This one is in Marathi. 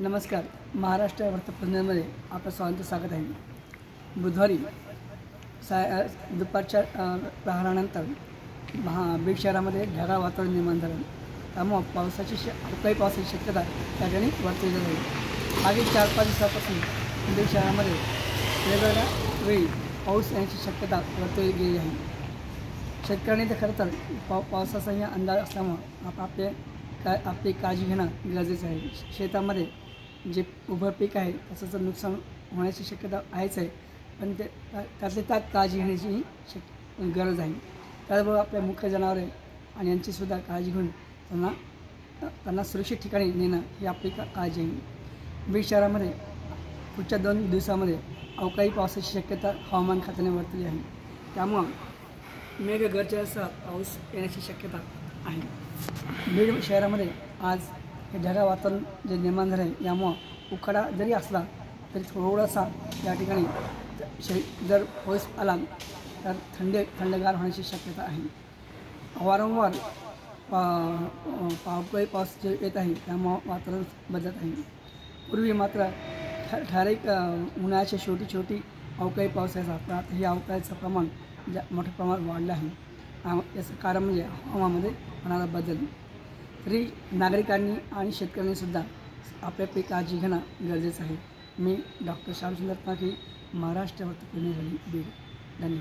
नमस्कार. महाराष्ट्र वृत्तपत्रामध्ये आपलं स्वागत आहे. बुधवारी दुपारच्या प्रहारानंतर बीड शहरामध्ये ढगाळ वातावरण निर्माण झालं. त्यामुळे अवकाळी पावसाची शक्यता त्या ठिकाणी वर्तवली जात आहे. मागील 4-5 दिवसापासून बीड शहरामध्ये वेगवेगळ्या वेळी पाऊस येण्याची शक्यता वर्तवली गेली आहे. शेतकऱ्यांनी तर खरं तर पावसाचाही अंदाज असल्यामुळं आपली काळजी घेणं गरजेचं आहे. शेतामध्ये जे उभं पीक आहे त्याचं नुकसान होण्याची शक्यता आहेच आहे, पण त्यात काळजी घेण्याची गरज आहे. त्याचबरोबर आपल्या मुख्य जनावरे आणि यांचीसुद्धा काळजी घेऊन त्यांना सुरक्षित ठिकाणी नेणं ही आपली काळजी आहे. बीड शहरामध्ये पुढच्या 2 दिवसामध्ये अवकाळी पावसाची शक्यता हवामान खात्याने वर्तवली आहे. त्यामुळं मेघगर्जनेसह पाऊस येण्याची शक्यता आहे. बीड शहरामध्ये आज हे ढगाळ वातावरण जे निर्माण झालं आहे यामुळं उकाडा जरी असला तरी थोडासा या ठिकाणी जर पाऊस आला तर थंडगार होण्याची शक्यता आहे. वारंवार अवकाळी पाऊस जे येत आहे त्यामुळं वातावरण बदलत आहे. पूर्वी मात्र ठराविक उन्हाळ्याच्या शेवटी अवकाळी पाऊस यायचा, पण आता हे अवकाळीचं प्रमाण मोठ्या प्रमाणात वाढलं आहे. याचं कारण म्हणजे हवामानामध्ये होणारा बदल. तरी नागरिकांनी आणि शेतकऱ्यांनीसुद्धा आपली काळजी घेणं गरजेचं आहे. मी डॉक्टर श्यामसुंदर पाटील, महाराष्ट्र वृत्तपत्र, बीड. धन्यवाद.